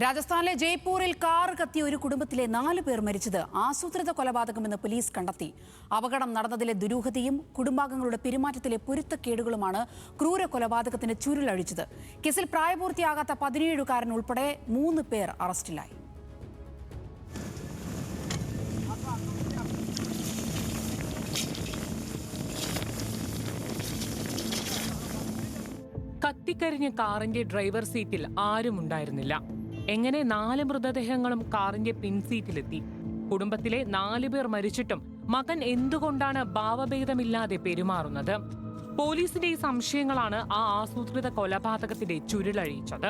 രാജസ്ഥാനിലെ ജയ്പൂരിൽ കാർ കത്തിയ ഒരു കുടുംബത്തിലെ 4 പേർ മരിച്ചത് ആസൂത്രിത കൊലപാതകമെന്ന് പോലീസ് കണ്ടെത്തി. അപകടം നടന്നതിലെ ദുരൂഹതയും കുടുംബാംഗങ്ങളുടെ പെരുമാറ്റത്തിലെ പൊരുത്തക്കേടുകളുമാണ് ക്രൂര കൊലപാതകത്തിന് ചുരുളഴിച്ചത്. കേസിൽ പ്രായപൂർത്തിയാകാത്ത 17-കാരൻ ഉൾപ്പെടെ 3 പേർ അറസ്റ്റിലായി. കത്തിക്കരിഞ്ഞ കാറിന്റെ ഡ്രൈവർ സീറ്റിൽ ആരും ഉണ്ടായിരുന്നില്ല. എങ്ങനെ 4 മൃതദേഹങ്ങളും കാറിന്റെ പിൻസീറ്റിലെത്തി? കുടുംബത്തിലെ 4 പേർ മരിച്ചിട്ടും മകൻ എന്തുകൊണ്ടാണ് ഭാവഭേദമില്ലാതെ പെരുമാറുന്നത്? പോലീസിന്റെ ഈ സംശയങ്ങളാണ് ആ ആസൂത്രിത കൊലപാതകത്തിന്റെ ചുരുളഴിച്ചത്.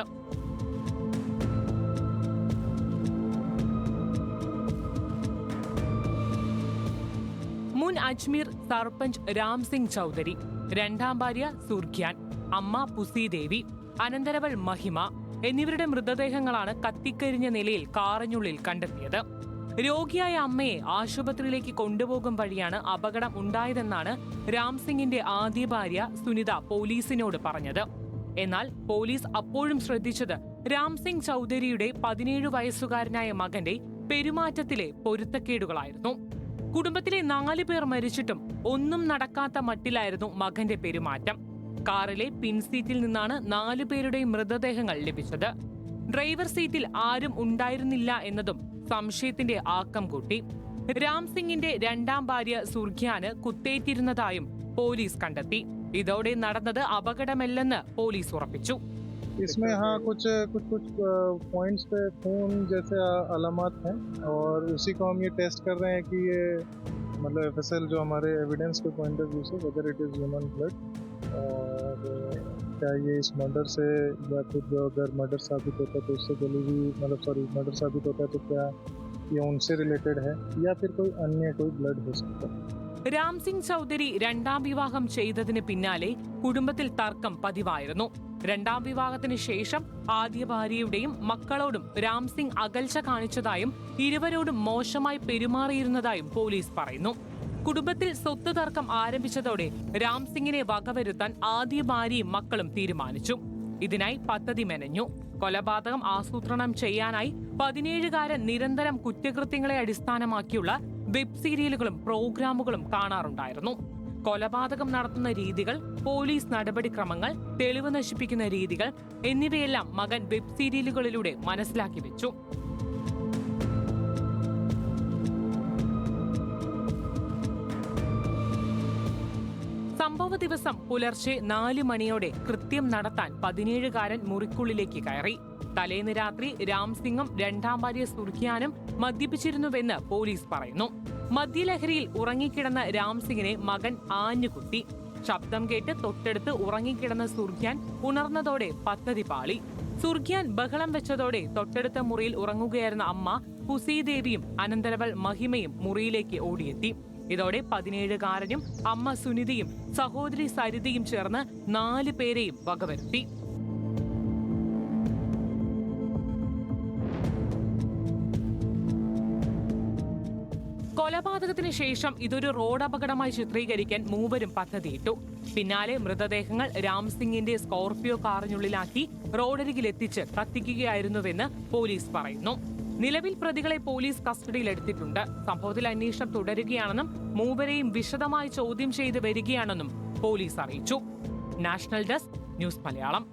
മുൻ അജ്മീർ സർപഞ്ച് രാം സിംഗ് ചൌധരി, രണ്ടാം ഭാര്യ സുർഖ്യാൻ, അമ്മ പുസീദേവി, അനന്തരവൾ മഹിമ എന്നിവരുടെ മൃതദേഹങ്ങളാണ് കത്തിക്കരിഞ്ഞ നിലയിൽ കാറിനുള്ളിൽ കണ്ടെത്തിയത്. രോഗിയായ അമ്മയെ ആശുപത്രിയിലേക്ക് കൊണ്ടുപോകും വഴിയാണ് അപകടം ഉണ്ടായതെന്നാണ് രാം സിംഗിന്റെ ആദ്യ ഭാര്യ സുനിത പോലീസിനോട് പറഞ്ഞത്. എന്നാൽ പോലീസ് അപ്പോഴും ശ്രദ്ധിച്ചത് രാം സിംഗ് ചൌധരിയുടെ 17 വയസ്സുകാരനായ മകന്റെ പെരുമാറ്റത്തിലെ പൊരുത്തക്കേടുകളായിരുന്നു. കുടുംബത്തിലെ 4 പേർ മരിച്ചിട്ടും ഒന്നും നടക്കാത്ത മട്ടിലായിരുന്നു മകന്റെ പെരുമാറ്റം. കാറിലെ പിൻസീറ്റിൽ നിന്നാണ് 4 പേരുടെയും മൃതദേഹങ്ങൾ ലഭിച്ചത്. ഡ്രൈവർ സീറ്റിൽ ആരും ഉണ്ടായിരുന്നില്ല എന്നതും സംശയത്തിന്റെ ആക്കം കൂട്ടി. രാം സിംഗിന്റെ രണ്ടാം ഭാര്യ സുർഖ്യാന് കുത്തേറ്റിരുന്നതായും പോലീസ് കണ്ടെത്തി. ഇതോടെ നടന്നത് അപകടമല്ലെന്ന് പോലീസ് ഉറപ്പിച്ചു. इसमें हाँ कुछ पॉइंट्स पे खून जैसे अलामत हैं और उसी को हम ये टेस्ट कर रहे हैं कि ये मतलब एफएसएल जो हमारे एविडेंस के पॉइंट ऑफ व्यू से whether it is human blood और क्या ये इस मर्डर से या फिर जो अगर मर्डर साबित होता है तो उससे गली मर्डर साबित होता है तो क्या ये उनसे रिलेटेड है या फिर कोई अन्य कोई ब्लड हो सकता है. രാം സിംഗ് ചൌധരി രണ്ടാം വിവാഹം ചെയ്തതിന് പിന്നാലെ കുടുംബത്തിൽ തർക്കം പതിവായിരുന്നു. രണ്ടാം വിവാഹത്തിന് ശേഷം ആദ്യ ഭാര്യയുടെയും മക്കളോടും രാം സിംഗ് അകൽച്ച കാണിച്ചതായും ഇരുവരോടും മോശമായി പെരുമാറിയിരുന്നതായും പോലീസ് പറയുന്നു. കുടുംബത്തിൽ സ്വത്ത് തർക്കം ആരംഭിച്ചതോടെ രാം സിംഗിനെ വകവരുത്താൻ ആദ്യ ഭാര്യയും മക്കളും തീരുമാനിച്ചു. ഇതിനായി പദ്ധതി മെനഞ്ഞു. കൊലപാതകം ആസൂത്രണം ചെയ്യാനായി 17-കാരൻ നിരന്തരം കുറ്റകൃത്യങ്ങളെ അടിസ്ഥാനമാക്കിയുള്ള വെബ് സീരിയലുകളും പ്രോഗ്രാമുകളും കാണാറുണ്ടായിരുന്നു. കൊലപാതകം നടത്തുന്ന രീതികൾ, പോലീസ് നടപടിക്രമങ്ങൾ, തെളിവ് നശിപ്പിക്കുന്ന രീതികൾ എന്നിവയെല്ലാം മകൻ വെബ് സീരിയലുകളിലൂടെ മനസ്സിലാക്കി വെച്ചു. സംഭവ ദിവസം പുലർച്ചെ 4 മണിയോടെ കൃത്യം നടത്താൻ 17-കാരൻ മുറിക്കുള്ളിലേക്ക് കയറി. തലേന്ന് രാത്രി രാം സിംഗും രണ്ടാം ഭാര്യ സുർഖ്യാനും മദ്യപിച്ചിരുന്നുവെന്ന് പോലീസ് പറയുന്നു. മദ്യലഹരിയിൽ ഉറങ്ങിക്കിടന്ന രാം സിംഗിനെ മകൻ ആഞ്ഞുകുത്തി. ശബ്ദം കേട്ട് തൊട്ടടുത്ത് ഉറങ്ങിക്കിടന്ന സുർഖ്യാൻ ഉണർന്നതോടെ പദ്ധതി പാളി. സുർഖ്യാൻ ബഹളം വെച്ചതോടെ തൊട്ടടുത്ത മുറിയിൽ ഉറങ്ങുകയായിരുന്ന അമ്മ പുസീദേവിയും അനന്തരവൾ മഹിമയും മുറിയിലേക്ക് ഓടിയെത്തി. ഇതോടെ 17-കാരനും അമ്മ സുനിതയും സഹോദരി സരിതയും ചേർന്ന് 4 പേരെയും വകവരുത്തി. കൊലപാതകത്തിന് ശേഷം ഇതൊരു റോഡ് അപകടമായി ചിത്രീകരിക്കാൻ മൂവരും പദ്ധതിയിട്ടു. പിന്നാലെ മൃതദേഹങ്ങൾ രാം സിംഗിന്റെ സ്കോർപിയോ കാറിനുള്ളിലാക്കി റോഡരികിലെത്തിച്ച് കത്തിക്കുകയായിരുന്നുവെന്ന് പോലീസ് പറയുന്നു. നിലവിൽ പ്രതികളെ പോലീസ് കസ്റ്റഡിയിലെടുത്തിട്ടുണ്ട്. സംഭവത്തിൽ അന്വേഷണം തുടരുകയാണെന്നും മൂവരെയും വിശദമായി ചോദ്യം ചെയ്ത് വരികയാണെന്നും പോലീസ് അറിയിച്ചു. National desk, news Malayalam.